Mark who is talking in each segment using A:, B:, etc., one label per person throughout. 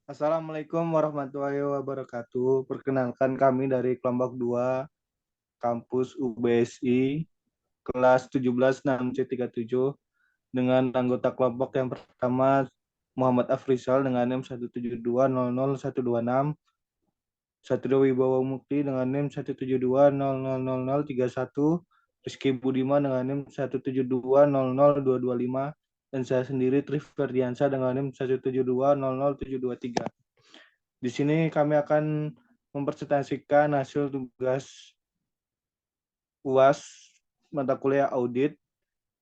A: Assalamualaikum warahmatullahi wabarakatuh. Perkenalkan kami dari kelompok 2 kampus UBSI kelas 17 6C37 dengan anggota kelompok yang pertama Muhammad Afrizal dengan NIM 172000126, Satrio Wibowo Mukti dengan NIM 172000031, Rizky Budiman dengan NIM 172000225, dan saya sendiri Trif Ferdiansa dengan NIM 172000723. Di sini kami akan mempresentasikan hasil tugas UAS mata kuliah audit.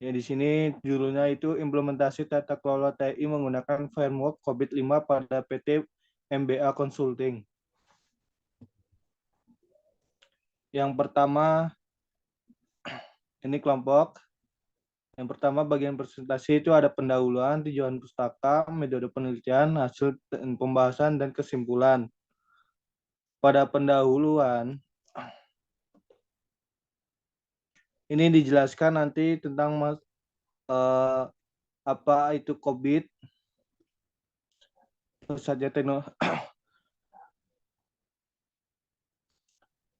A: Ya, di sini judulnya itu implementasi tata kelola TI menggunakan framework COVID-5 pada PT MBA Consulting. Yang pertama, ini kelompok. Yang pertama bagian presentasi itu ada pendahuluan, tujuan pustaka, metode penelitian, hasil pembahasan, dan kesimpulan. Pada pendahuluan, ini dijelaskan nanti tentang apa itu COVID, saja teknologi.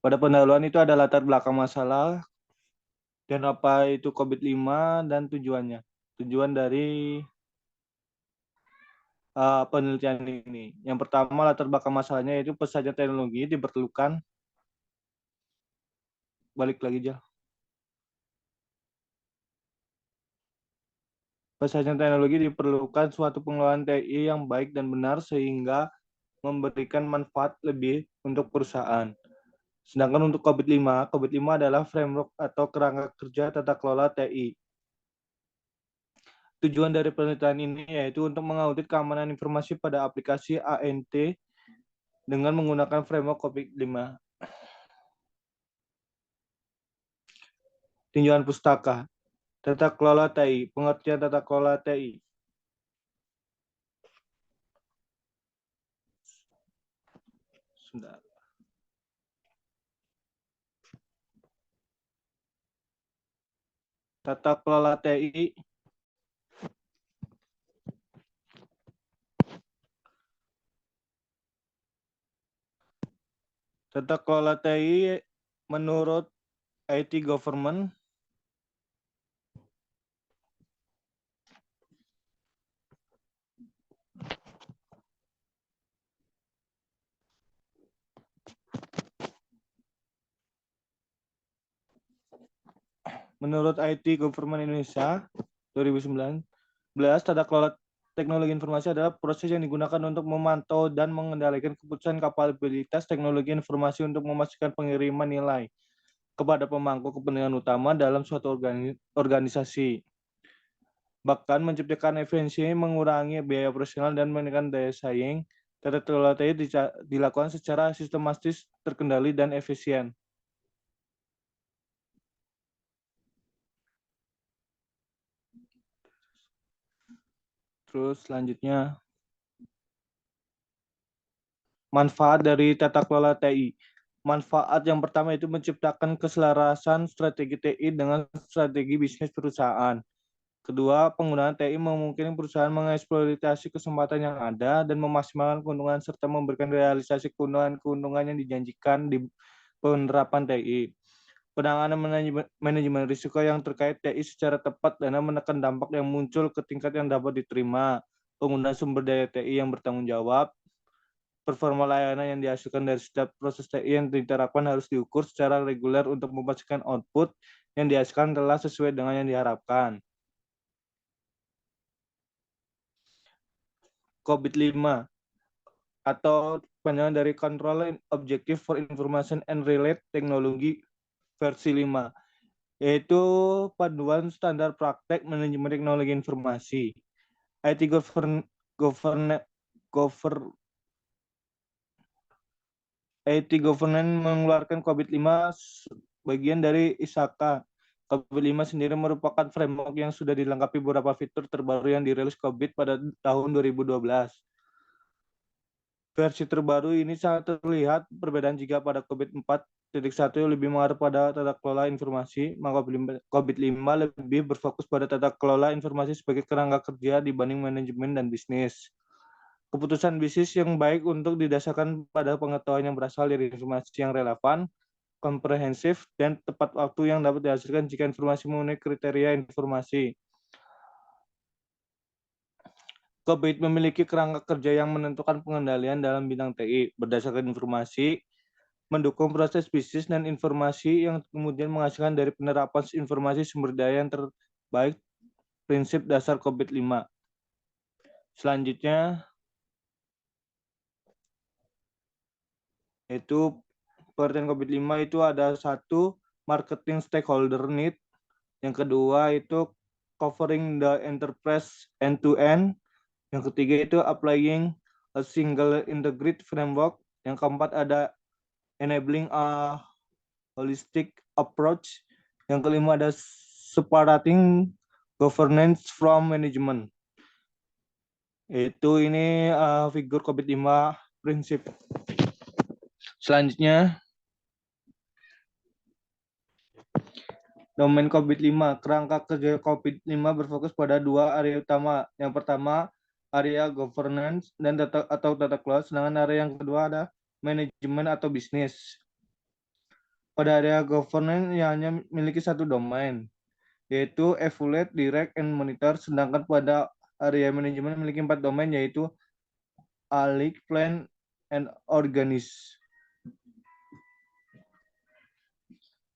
A: Pada pendahuluan itu ada latar belakang masalah dan apa itu COVID-5 dan tujuannya. Tujuan dari penelitian ini. Yang pertama latar belakang masalahnya yaitu pesanan teknologi diperlukan. Balik lagi aja. Pesanan teknologi diperlukan suatu pengelolaan TI yang baik dan benar sehingga memberikan manfaat lebih untuk perusahaan. Sedangkan untuk COVID-5 adalah framework atau kerangka kerja tata kelola TI. Tujuan dari penelitian ini yaitu untuk mengaudit keamanan informasi pada aplikasi ANT dengan menggunakan framework COVID-5. Tinjauan pustaka, tata kelola TI, pengertian tata kelola TI. Sebentar. Tata kelola TI. Tata kelola TI menurut IT Government menurut IT Government Indonesia 2019, tata kelola teknologi informasi adalah proses yang digunakan untuk memantau dan mengendalikan keputusan kapabilitas teknologi informasi untuk memastikan pengiriman nilai kepada pemangku kepentingan utama dalam suatu organisasi. Bahkan menciptakan efisiensi, mengurangi biaya operasional, dan meningkatkan daya saing. Tata kelola TI dilakukan secara sistematis, terkendali, dan efisien. Terus selanjutnya, manfaat dari tata kelola TI. Manfaat yang pertama itu menciptakan keselarasan strategi TI dengan strategi bisnis perusahaan. Kedua, penggunaan TI memungkinkan perusahaan mengeksploitasi kesempatan yang ada dan memaksimalkan keuntungan serta memberikan realisasi keuntungan-keuntungan yang dijanjikan di penerapan TI. Penanganan manajemen risiko yang terkait TI secara tepat dan menekan dampak yang muncul ke tingkat yang dapat diterima. Penggunaan sumber daya TI yang bertanggung jawab. Performa layanan yang dihasilkan dari setiap proses TI yang diterapkan harus diukur secara reguler untuk memastikan output yang dihasilkan telah sesuai dengan yang diharapkan. COVID-5 atau panjangan dari Control Objective for Information and Related Technology versi 5, yaitu panduan standar praktek manajemen teknologi informasi. IT Governance mengeluarkan COVID-5 bagian dari ISAKA. COVID-5 sendiri merupakan framework yang sudah dilengkapi beberapa fitur terbaru yang dirilis COVID pada tahun 2012. Versi terbaru ini sangat terlihat perbedaan jika pada COVID-4.1 lebih mengarah pada tata kelola informasi, maka COVID-5 lebih berfokus pada tata kelola informasi sebagai kerangka kerja dibanding manajemen dan bisnis. Keputusan bisnis yang baik untuk didasarkan pada pengetahuan yang berasal dari informasi yang relevan, komprehensif, dan tepat waktu yang dapat dihasilkan jika informasi memenuhi kriteria informasi. Kebit memiliki kerangka kerja yang menentukan pengendalian dalam bidang TI berdasarkan informasi, mendukung proses bisnis dan informasi yang kemudian menghasilkan dari penerapan informasi sumber daya yang terbaik prinsip dasar Kebit 5. Selanjutnya, itu pengertian Kebit 5 itu ada satu, marketing stakeholder need. Yang kedua itu covering the enterprise end-to-end. Yang ketiga itu applying a single integrated framework. Yang keempat ada enabling a holistic approach. Yang kelima ada separating governance from management. Ini figur COVID-5 prinsip. Selanjutnya, domain COVID-5. Kerangka kerja COVID-5 berfokus pada dua area utama. Yang pertama, area governance dan tata kelola, sedangkan area yang kedua ada manajemen atau bisnis. Pada area governance yang hanya memiliki satu domain, yaitu evaluate, direct, and monitor, sedangkan pada area manajemen memiliki 4 domain, yaitu alik, plan, and organize.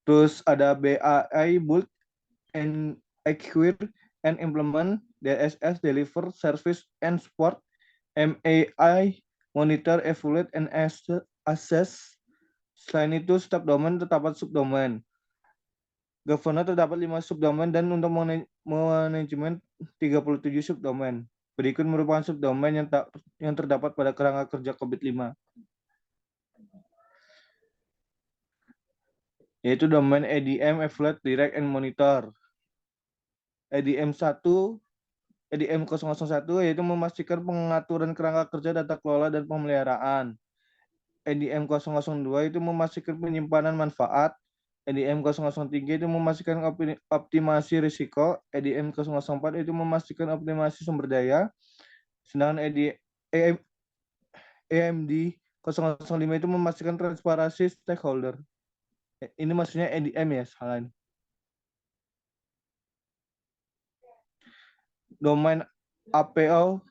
A: Terus ada BAI, build, and acquire, and implement, DSS, deliver, service, and support, MAI, monitor, evaluate, and assess. Selain itu, setiap domain terdapat subdomain. Governor terdapat 5 subdomain dan untuk manajemen 37 subdomain. Berikut merupakan subdomain yang terdapat pada kerangka kerja COVID-5. Yaitu domain EDM, Evaluate, Direct, and Monitor. EDM 1, EDM 001 yaitu memastikan pengaturan kerangka kerja, data kelola, dan pemeliharaan. EDM 002 itu memastikan penyimpanan manfaat. EDM 003 itu memastikan optimasi risiko. EDM 004 itu memastikan optimasi sumber daya. Sedangkan EMD 005 itu memastikan transparansi stakeholder. Ini maksudnya EDM ya, salah. Domain APO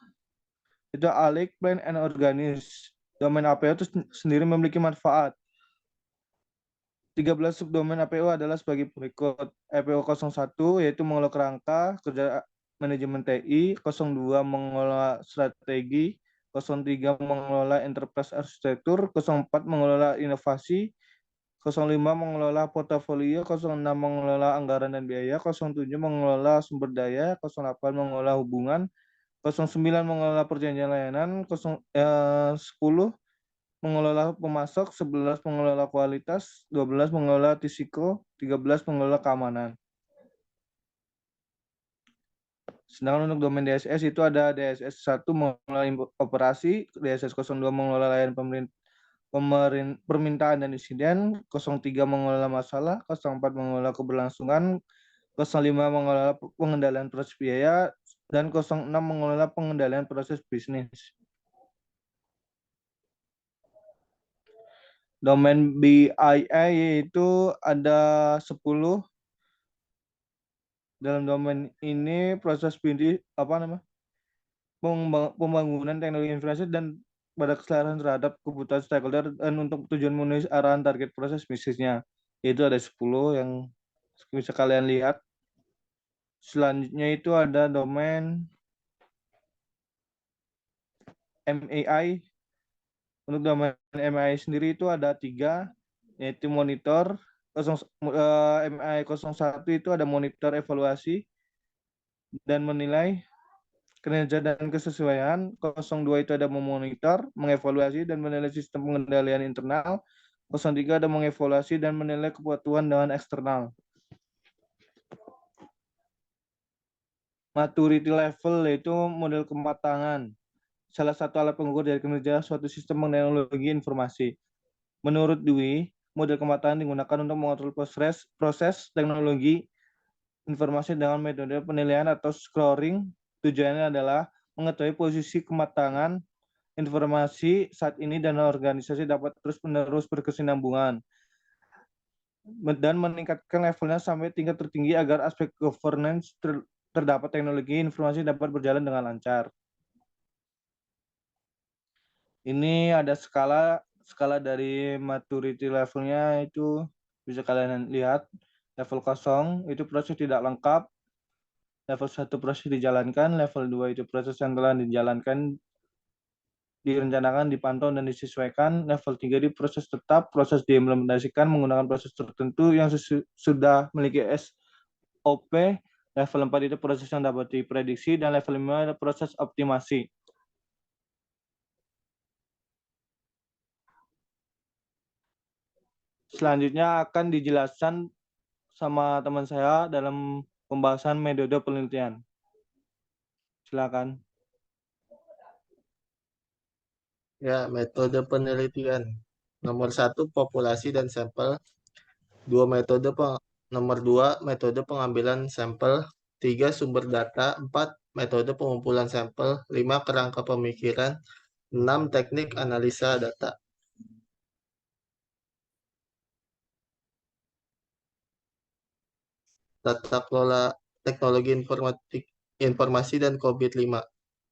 A: itu alik, plan, and organize. Domain APO itu sendiri memiliki manfaat. 13 subdomain APO adalah sebagai berikut. APO 01 yaitu mengelola kerangka kerja manajemen TI, 02 mengelola strategi, 03 mengelola enterprise arsitektur, 04 mengelola inovasi, 05 mengelola portofolio, 06 mengelola anggaran dan biaya, 07 mengelola sumber daya, 08 mengelola hubungan, 09 mengelola perjanjian layanan, 10 mengelola pemasok, 11 mengelola kualitas, 12 mengelola risiko, 13 mengelola keamanan. Sedangkan untuk domain DSS itu ada DSS 1 mengelola operasi, DSS 02 mengelola layanan permintaan dan insiden, 03 mengelola masalah, 04 mengelola keberlangsungan, 05 mengelola pengendalian proses biaya, dan 06 mengelola pengendalian proses bisnis. Domain BIA yaitu ada 10. Dalam domain ini proses pembangunan teknologi informasi dan pada keselarasan terhadap kebutuhan stakeholder dan untuk tujuan memenuhi arahan target proses bisnisnya. Yaitu ada 10 yang bisa kalian lihat. Selanjutnya itu ada domain MAI. Untuk domain MAI sendiri itu ada 3, yaitu monitor. MAI 01 itu ada monitor, evaluasi, dan menilai kinerja dan kesesuaian. 02 itu ada memonitor, mengevaluasi, dan menilai sistem pengendalian internal. 03 ada mengevaluasi dan menilai kepatuhan dengan eksternal. Maturity level yaitu model kematangan. Salah satu alat pengukur dari kinerja suatu sistem teknologi informasi. Menurut Dwi, model kematangan digunakan untuk mengontrol proses teknologi informasi dengan metode penilaian atau scoring. Tujuannya adalah mengetahui posisi kematangan informasi saat ini dan organisasi dapat terus-menerus berkesinambungan dan meningkatkan levelnya sampai tingkat tertinggi agar aspek governance terdapat teknologi informasi dapat berjalan dengan lancar. Ini ada skala skala dari maturity levelnya itu bisa kalian lihat. Level 0 itu proses tidak lengkap, level 1 proses dijalankan, level 2 itu proses yang telah dijalankan, direncanakan, dipantau, dan disesuaikan. Level 3 di proses tetap, proses diimplementasikan menggunakan proses tertentu yang sudah memiliki SOP. Level 4 itu proses yang dapat diprediksi, dan level 5 adalah proses optimasi. Selanjutnya akan dijelaskan sama teman saya dalam pembahasan metode penelitian. Silakan.
B: Ya, metode penelitian. Nomor 1, populasi dan sampel. Nomor 2, metode pengambilan sampel. 3, sumber data. 4, metode pengumpulan sampel. 5, kerangka pemikiran. 6, teknik analisa data. Tata kelola teknologi informasi dan COVID-5.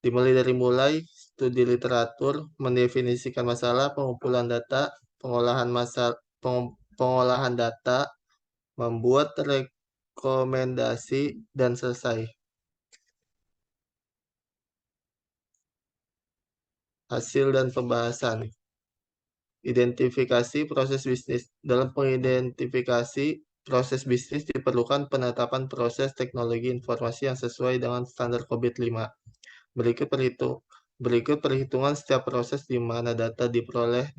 B: Dimulai studi literatur, mendefinisikan masalah, pengumpulan data, pengolahan data, membuat rekomendasi, dan selesai. Hasil dan pembahasan. Identifikasi proses bisnis. Dalam pengidentifikasi proses bisnis diperlukan penetapan proses teknologi informasi yang sesuai dengan standar COVID-5. Berikut perhitungan setiap proses di mana data diperoleh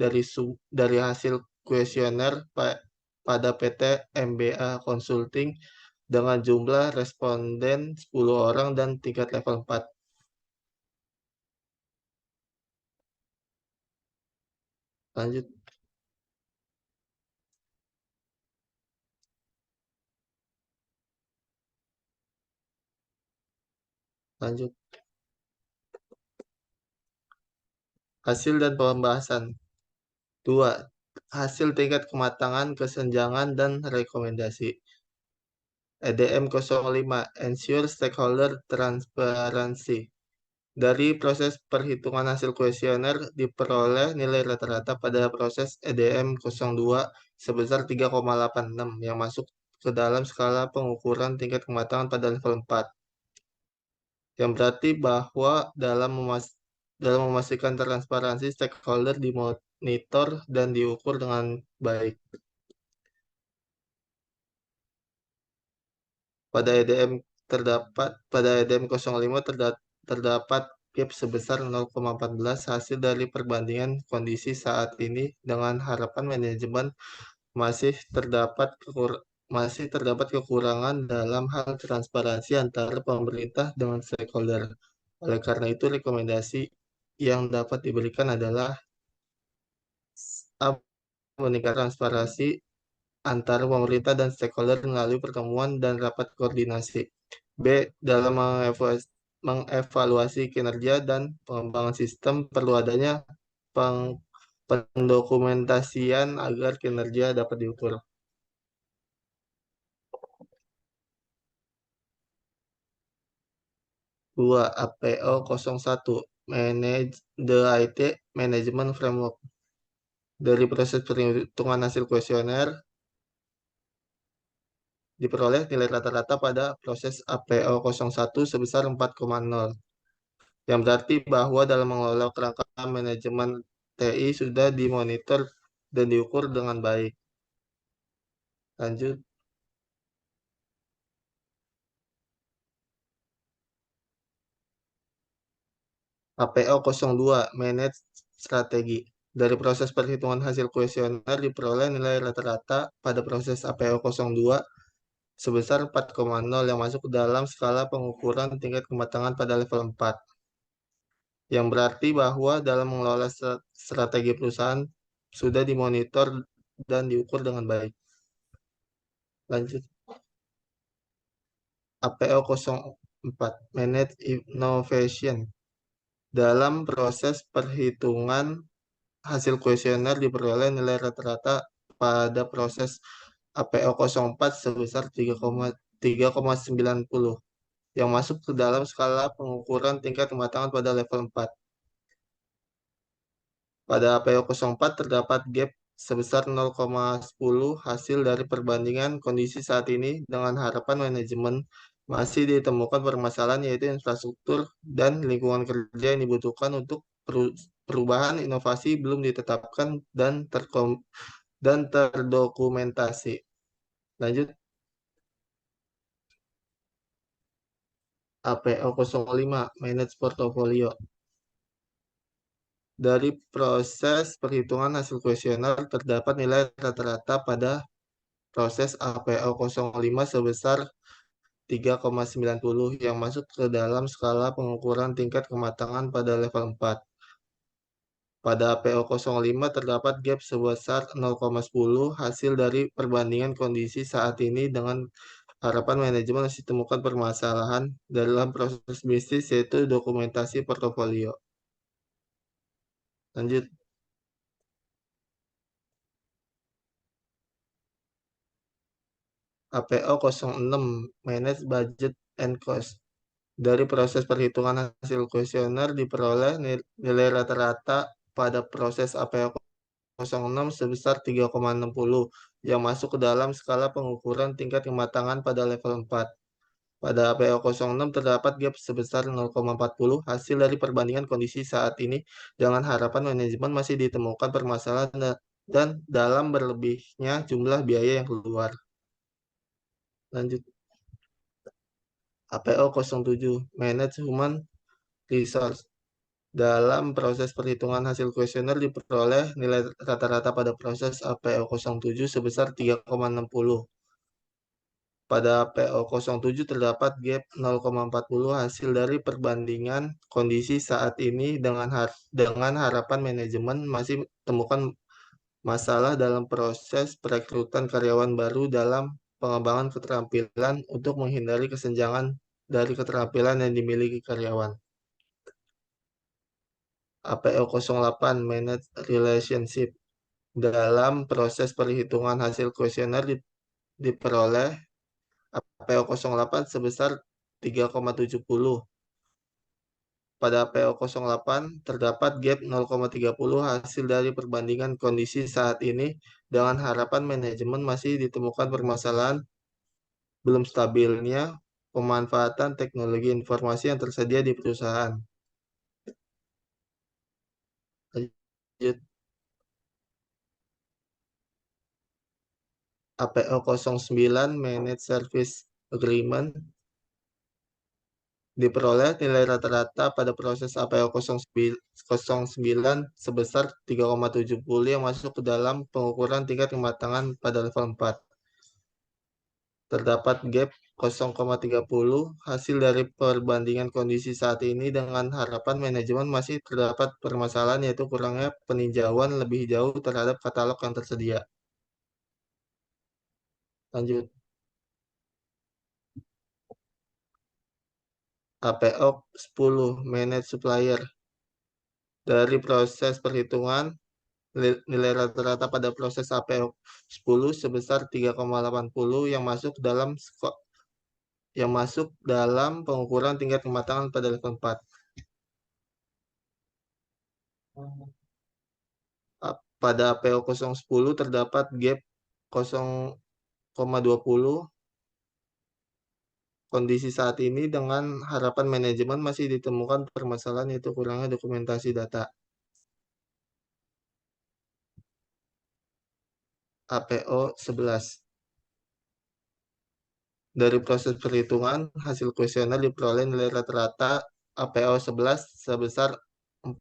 B: dari hasil kuesioner pada PT MBA Consulting dengan jumlah responden 10 orang dan tingkat level 4. Lanjut. Lanjut. Hasil dan pembahasan. 2. Hasil tingkat kematangan, kesenjangan, dan rekomendasi. EDM 05, Ensure Stakeholder Transparency. Dari proses perhitungan hasil kuesioner diperoleh nilai rata-rata pada proses EDM 02 sebesar 3,86 yang masuk ke dalam skala pengukuran tingkat kematangan pada level 4. Yang berarti bahwa dalam memastikan transparansi stakeholder dimonitor dan diukur dengan baik. Pada EDM 05 terdapat gap sebesar 0,14 hasil dari perbandingan kondisi saat ini dengan harapan manajemen masih terdapat kekurangan dalam hal transparansi antara pemerintah dengan stakeholder. Oleh karena itu, rekomendasi yang dapat diberikan adalah A. Meningkatkan transparansi antara pemerintah dan stakeholder melalui pertemuan dan rapat koordinasi. B. Dalam mengevaluasi kinerja dan pengembangan sistem, perlu adanya pendokumentasian agar kinerja dapat diukur. 2. APO 01 Manage the IT Management Framework. Dari proses perhitungan hasil kuesioner diperoleh nilai rata-rata pada proses APO 01 sebesar 4,0. Yang berarti bahwa dalam mengelola kerangka manajemen TI sudah dimonitor dan diukur dengan baik. Lanjut. APO 02 Manage Strategi. Dari proses perhitungan hasil kuesioner diperoleh nilai rata-rata pada proses APO 02 sebesar 4,0 yang masuk ke dalam skala pengukuran tingkat kematangan pada level 4. Yang berarti bahwa dalam mengelola strategi perusahaan sudah dimonitor dan diukur dengan baik. Lanjut. APO 04 Manage Innovation. dalam proses perhitungan hasil kuesioner diperoleh nilai rata-rata pada proses APO 04 sebesar 3,90 yang masuk ke dalam skala pengukuran tingkat kematangan pada level 4. Pada APO 04 terdapat gap sebesar 0,10 hasil dari perbandingan kondisi saat ini dengan harapan manajemen masih ditemukan permasalahan yaitu infrastruktur dan lingkungan kerja yang dibutuhkan untuk perubahan inovasi belum ditetapkan dan terdokumentasi. Lanjut, APO 05 Manage Portfolio. Dari proses perhitungan hasil kuesioner terdapat nilai rata-rata pada proses APO 05 sebesar 3,90 yang masuk ke dalam skala pengukuran tingkat kematangan pada level 4. Pada APO 05 terdapat gap sebesar 0,10 hasil dari perbandingan kondisi saat ini dengan harapan manajemen masih temukan permasalahan dalam proses bisnis yaitu dokumentasi portofolio. Lanjut, APO 06 Manage Budget and Cost. Dari proses perhitungan hasil kuesioner diperoleh nilai rata-rata pada proses APO 06 sebesar 3,60 yang masuk ke dalam skala pengukuran tingkat kematangan pada level 4. Pada APO 06 terdapat gap sebesar 0,40 hasil dari perbandingan kondisi saat ini dengan harapan manajemen masih ditemukan permasalahan dan dalam berlebihnya jumlah biaya yang keluar. Lanjut, APO 07 Manage Human Resource. Dalam proses perhitungan hasil kuesioner diperoleh nilai rata-rata pada proses APO 07 sebesar 3,60. Pada APO 07 terdapat gap 0,40 hasil dari perbandingan kondisi saat ini dengan harapan manajemen masih temukan masalah dalam proses perekrutan karyawan baru dalam pengembangan keterampilan untuk menghindari kesenjangan dari keterampilan yang dimiliki karyawan. APO 08 Manage Relationship. Dalam proses perhitungan hasil kuesioner diperoleh APO 08 sebesar 3,70. Pada APO 08 terdapat gap 0,30 hasil dari perbandingan kondisi saat ini dengan harapan manajemen masih ditemukan permasalahan belum stabilnya pemanfaatan teknologi informasi yang tersedia di perusahaan. Lanjut, APO 09 Managed Service Agreement diperoleh nilai rata-rata pada proses APO 09 sebesar 3,70 yang masuk ke dalam pengukuran tingkat kematangan pada level 4. Terdapat gap 0,30 hasil dari perbandingan kondisi saat ini dengan harapan manajemen masih terdapat permasalahan yaitu kurangnya peninjauan lebih jauh terhadap katalog yang tersedia. Lanjut, APO 10 Manage Supplier. Dari proses perhitungan nilai rata-rata pada proses APO 10 sebesar 3,80 yang masuk dalam pengukuran tingkat kematangan pada level 4. Pada APO 010 terdapat gap 0,20 kondisi saat ini dengan harapan manajemen masih ditemukan permasalahan yaitu kurangnya dokumentasi data. APO 11. Dari proses perhitungan hasil kuesioner diperoleh nilai rata-rata APO 11 sebesar 4.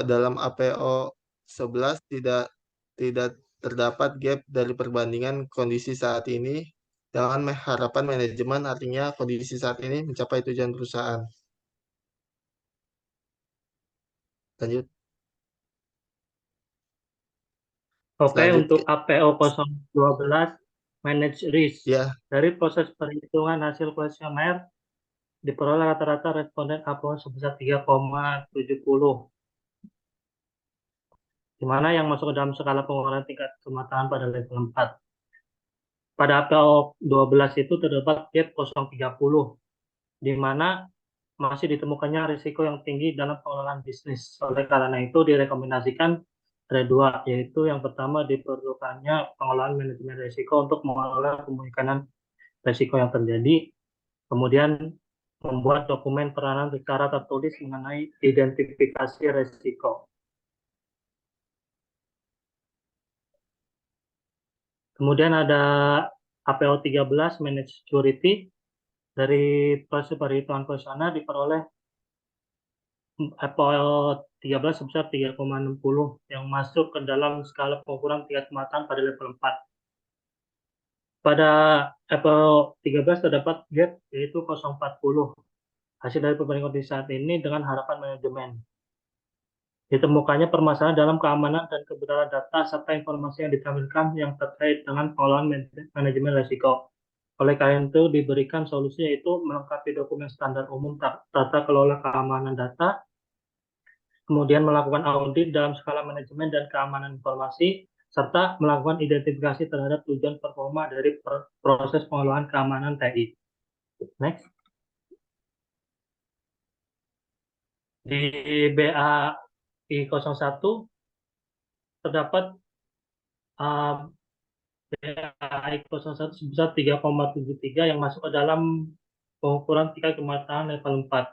B: Dalam APO 11 tidak terdapat gap dari perbandingan kondisi saat ini dengan harapan manajemen, artinya kondisi saat ini mencapai tujuan perusahaan. Lanjut.
C: Oke,
B: Selanjutnya,
C: untuk APO 012 Manage Risk.
B: ya,
C: Dari proses perhitungan hasil kuesioner diperoleh rata-rata responden upload sebesar 3,70, di mana yang masuk ke dalam skala pengurangan tingkat kematangan pada level 4. Pada APO 12 itu terdapat gap 0,30, di mana masih ditemukannya risiko yang tinggi dalam pengelolaan bisnis. Oleh karena itu direkomendasikan ada dua, yaitu yang pertama diperlukannya pengelolaan manajemen risiko untuk mengelola kemungkinan risiko yang terjadi, kemudian membuat dokumen peranan secara tertulis mengenai identifikasi risiko. Kemudian ada APO 13 Manage Security. Dari proses perhitungan kuesioner diperoleh APO 13 sebesar 3,60 yang masuk ke dalam skala pengukuran tingkat kematangan pada level 4. Pada APO 13 terdapat gap yaitu 0,40 hasil dari perbandingan kondisi saat ini dengan harapan manajemen. Ditemukannya permasalahan dalam keamanan dan kebenaran data serta informasi yang ditampilkan yang terkait dengan pengelolaan manajemen risiko. Oleh karena itu diberikan solusi yaitu melengkapi dokumen standar umum tata kelola keamanan data, kemudian melakukan audit dalam skala manajemen dan keamanan informasi, serta melakukan identifikasi terhadap tujuan performa dari proses pengelolaan keamanan TI. Next. Di BAI 01 terdapat BAI 01 sebesar 3,73 yang masuk ke dalam pengukuran tingkat kematangan level 4.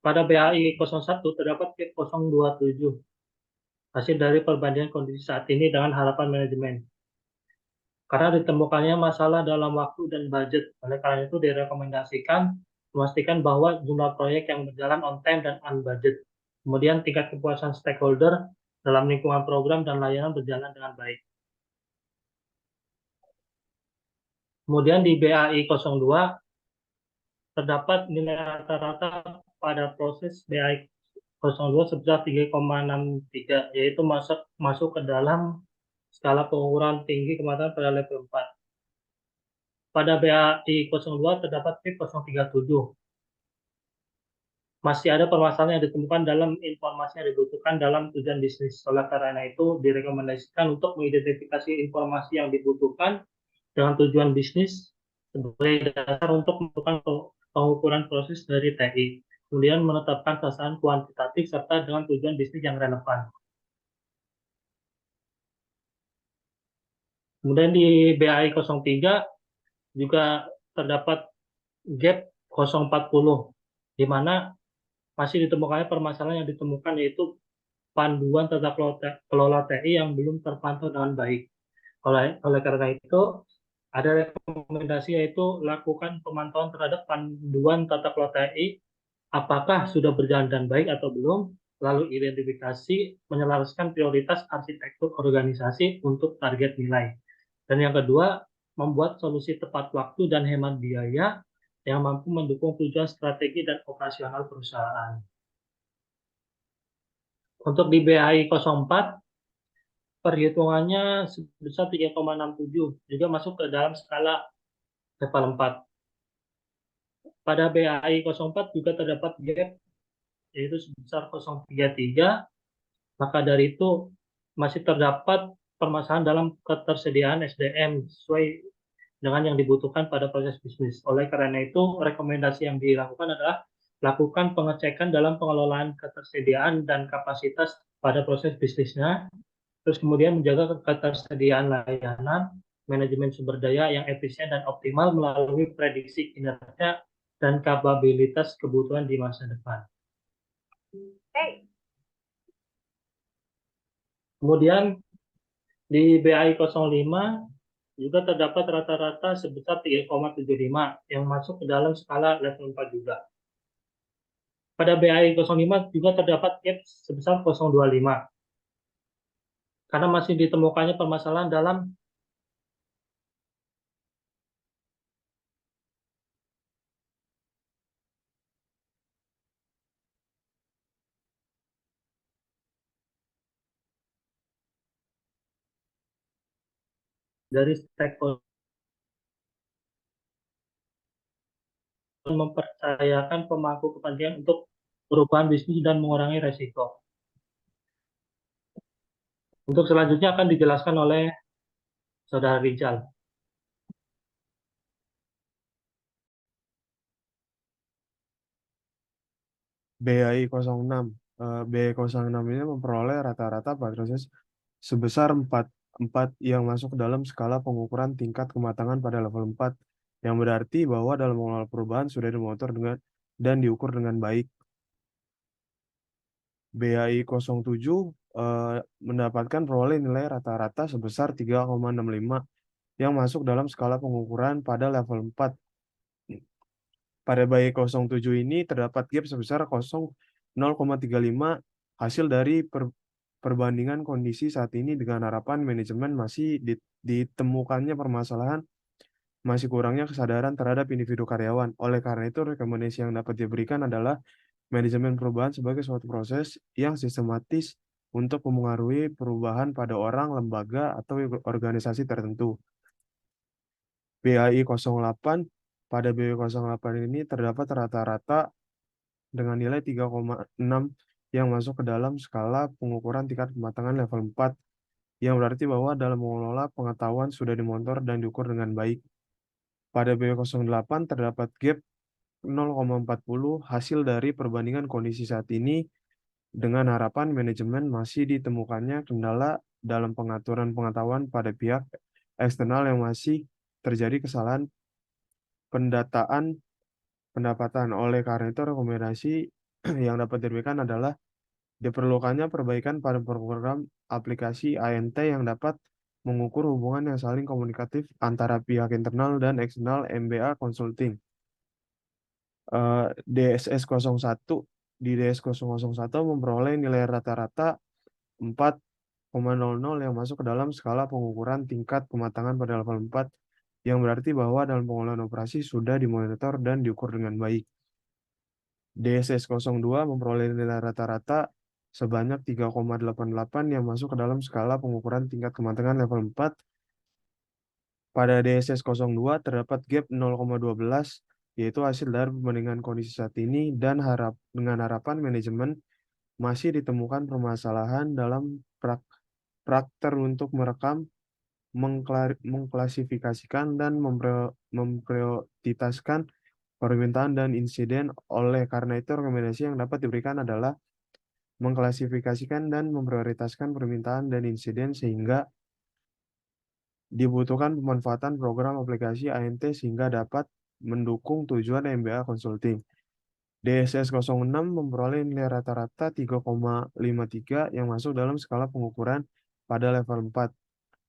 C: Pada BAI 01 terdapat gap 027 hasil dari perbandingan kondisi saat ini dengan harapan manajemen. Karena ditemukannya masalah dalam waktu dan budget, oleh karena itu direkomendasikan memastikan bahwa jumlah proyek yang berjalan on time dan on budget. Kemudian tingkat kepuasan stakeholder dalam lingkungan program dan layanan berjalan dengan baik. Kemudian di BAI 02 terdapat nilai rata-rata pada proses BAI 02 sebesar 3,63, yaitu masuk ke dalam skala pengukuran tinggi kematangan pada level 4. Pada BAI 02 terdapat PIP 037. Masih ada permasalahan yang ditemukan dalam informasi yang dibutuhkan dalam tujuan bisnis. Oleh karena itu, direkomendasikan untuk mengidentifikasi informasi yang dibutuhkan dengan tujuan bisnis sebagai dasar untuk melakukan pengukuran proses dari TI. Kemudian menetapkan sasaran kuantitatif serta dengan tujuan bisnis yang relevan. Kemudian di BAI 03 juga terdapat gap 040, di mana masih ditemukannya permasalahan yang ditemukan yaitu panduan tata kelola TI yang belum terpantau dengan baik. Oleh karena itu, ada rekomendasi yaitu lakukan pemantauan terhadap panduan tata kelola TI, apakah sudah berjalan dengan baik atau belum, lalu identifikasi menyelaraskan prioritas arsitektur organisasi untuk target nilai. Dan yang kedua, membuat solusi tepat waktu dan hemat biaya yang mampu mendukung tujuan strategi dan operasional perusahaan. Untuk di BAI 04, perhitungannya sebesar 3,67, juga masuk ke dalam skala level 4. Pada BAI 04 juga terdapat gap, yaitu sebesar 0,33, maka dari itu masih terdapat permasalahan dalam ketersediaan SDM sesuai dengan yang dibutuhkan pada proses bisnis. Oleh karena itu, rekomendasi yang dilakukan adalah lakukan pengecekan dalam pengelolaan ketersediaan dan kapasitas pada proses bisnisnya, terus kemudian menjaga ketersediaan layanan, manajemen sumber daya yang efisien dan optimal melalui prediksi kinerja dan kapabilitas kebutuhan di masa depan. Kemudian di BAI 05 juga terdapat rata-rata sebesar 3,75 yang masuk ke dalam skala level 4 juga. Pada BAI 05 juga terdapat gap sebesar 0,25 karena masih ditemukannya permasalahan dalam dari stakeholder mempercayakan pemangku kepentingan untuk perubahan bisnis dan mengurangi resiko. Untuk selanjutnya akan dijelaskan oleh Saudara Rizal.
D: BAI 06. BAI 06 ini memperoleh rata-rata proses sebesar 4 yang masuk dalam skala pengukuran tingkat kematangan pada level 4, yang berarti bahwa dalam mengelola perubahan sudah dimonitor dan diukur dengan baik. BAI 07 mendapatkan peroleh nilai rata-rata sebesar 3,65 yang masuk dalam skala pengukuran pada level 4. Pada BAI 07 ini terdapat gap sebesar 0,35 hasil dari perbandingan kondisi saat ini dengan harapan manajemen masih ditemukannya permasalahan, masih kurangnya kesadaran terhadap individu karyawan. Oleh karena itu, rekomendasi yang dapat diberikan adalah manajemen perubahan sebagai suatu proses yang sistematis untuk memengaruhi perubahan pada orang, lembaga, atau organisasi tertentu. BAI 08. Pada BAI 08 ini terdapat rata-rata dengan nilai 3,6 yang masuk ke dalam skala pengukuran tingkat kematangan level 4, yang berarti bahwa dalam mengelola pengetahuan sudah dimonitor dan diukur dengan baik. Pada BAI 08 terdapat gap 0,40 hasil dari perbandingan kondisi saat ini dengan harapan manajemen masih ditemukannya kendala dalam pengaturan pengetahuan pada pihak eksternal yang masih terjadi kesalahan pendapatan. Oleh karena itu, rekomendasi yang dapat diberikan adalah diperlukannya perbaikan pada program aplikasi ANT yang dapat mengukur hubungan yang saling komunikatif antara pihak internal dan eksternal MBA Consulting. DSS 01. Di DS001 memperoleh nilai rata-rata 4,00 yang masuk ke dalam skala pengukuran tingkat kematangan pada level 4, yang berarti bahwa dalam pengolahan operasi sudah dimonitor dan diukur dengan baik. DSS 02 memperoleh nilai rata-rata sebanyak 3,88 yang masuk ke dalam skala pengukuran tingkat kematangan level 4. Pada DSS 02 terdapat gap 0,12, yaitu hasil dari perbandingan kondisi saat ini dan dengan harapan manajemen masih ditemukan permasalahan dalam prakter untuk merekam, mengklasifikasikan, dan memprioritaskan permintaan dan insiden. Oleh karena itu, rekomendasi yang dapat diberikan adalah mengklasifikasikan dan memprioritaskan permintaan dan insiden sehingga dibutuhkan pemanfaatan program aplikasi ANT sehingga dapat mendukung tujuan MBA Consulting. DSS 06 memperoleh nilai rata-rata 3,53 yang masuk dalam skala pengukuran pada level 4.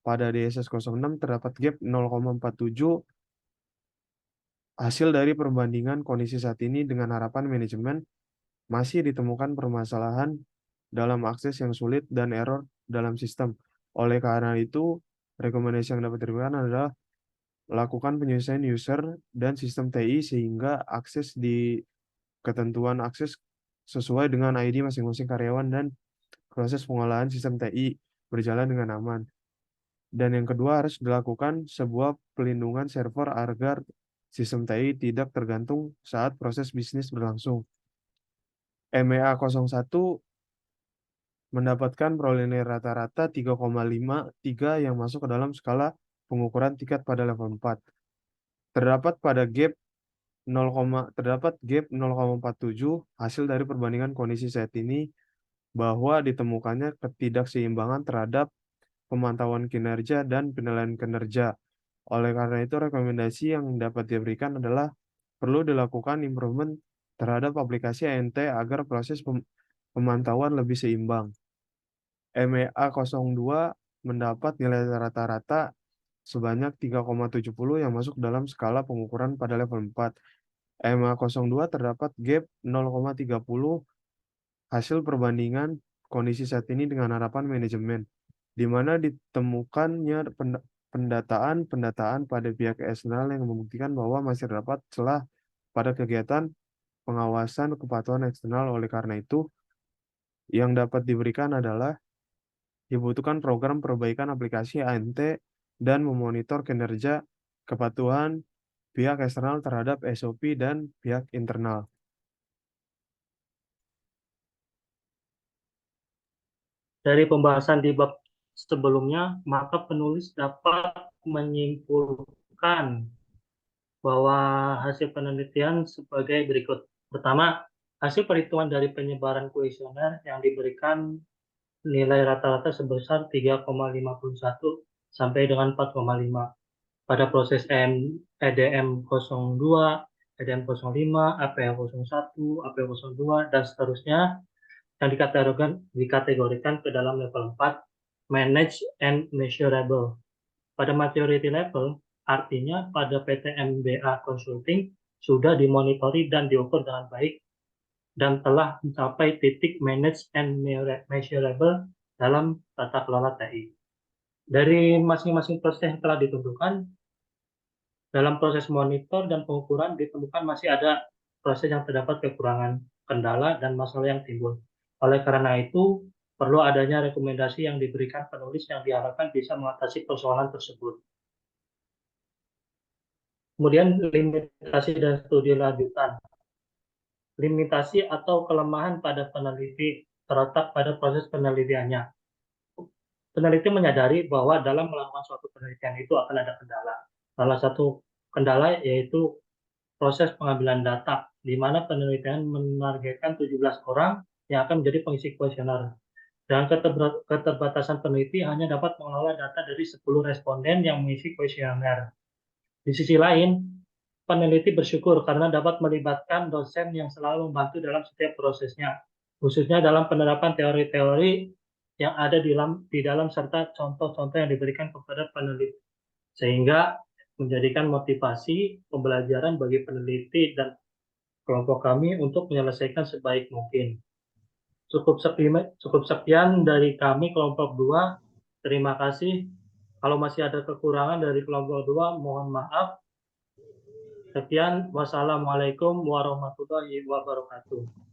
D: Pada DSS 06 terdapat gap 0,47 hasil dari perbandingan kondisi saat ini dengan harapan manajemen masih ditemukan permasalahan dalam akses yang sulit dan error dalam sistem. Oleh karena itu, rekomendasi yang dapat diberikan adalah lakukan penyesuaian user dan sistem TI sehingga akses di ketentuan akses sesuai dengan ID masing-masing karyawan dan proses pengolahan sistem TI berjalan dengan aman. Dan yang kedua, harus dilakukan sebuah pelindungan server agar sistem TI tidak tergantung saat proses bisnis berlangsung. MEA 01 mendapatkan perolehan rata-rata 3,53 yang masuk ke dalam skala pengukuran tingkat pada level 4. Terdapat gap 0,47 hasil dari perbandingan kondisi saat ini bahwa ditemukannya ketidakseimbangan terhadap pemantauan kinerja dan penilaian kinerja. Oleh karena itu, rekomendasi yang dapat diberikan adalah perlu dilakukan improvement terhadap aplikasi ANT agar proses pemantauan lebih seimbang. MEA 02 mendapat nilai rata-rata sebanyak 3,70 yang masuk dalam skala pengukuran pada level 4. MEA 02 terdapat gap 0,30 hasil perbandingan kondisi saat ini dengan harapan manajemen, di mana ditemukannya pendataan pada pihak eksternal yang membuktikan bahwa masih terdapat celah pada kegiatan pengawasan kepatuhan eksternal. Oleh karena itu, yang dapat diberikan adalah dibutuhkan program perbaikan aplikasi ANT dan memonitor kinerja kepatuhan pihak eksternal terhadap SOP dan pihak internal.
C: Dari pembahasan di bab sebelumnya, maka penulis dapat menyimpulkan bahwa hasil penelitian sebagai berikut. Pertama, hasil perhitungan dari penyebaran kuesioner yang diberikan nilai rata-rata sebesar 3,51 sampai dengan 4,5 pada proses EDM 02, EDM 05, APL 01, APL 02, dan seterusnya yang dikategorikan ke dalam level 4, manage and measurable. Pada maturity level, artinya pada PT MBA Consulting sudah dimonitori dan diukur dengan baik dan telah mencapai titik manage and measurable dalam tata kelola TI. Dari masing-masing proses yang telah ditentukan, dalam proses monitor dan pengukuran ditemukan masih ada proses yang terdapat kekurangan, kendala, dan masalah yang timbul. Oleh karena itu, perlu adanya rekomendasi yang diberikan penulis yang diharapkan bisa mengatasi persoalan tersebut. Kemudian, limitasi dan studi lanjutan. Limitasi atau kelemahan pada peneliti terletak pada proses penelitiannya. Peneliti menyadari bahwa dalam melakukan suatu penelitian itu akan ada kendala. Salah satu kendala yaitu proses pengambilan data, di mana penelitian menargetkan 17 orang yang akan menjadi pengisi kuesioner. Dan keterbatasan peneliti hanya dapat mengelola data dari 10 responden yang mengisi kuesioner. Di sisi lain, peneliti bersyukur karena dapat melibatkan dosen yang selalu membantu dalam setiap prosesnya, khususnya dalam penerapan teori-teori yang ada di dalam serta contoh-contoh yang diberikan kepada peneliti, sehingga menjadikan motivasi pembelajaran bagi peneliti dan kelompok kami untuk menyelesaikan sebaik mungkin. Cukup sekian dari kami kelompok 2. Terima kasih. Kalau masih ada kekurangan dari kelompok 2, mohon maaf. Sekian, wassalamualaikum warahmatullahi wabarakatuh.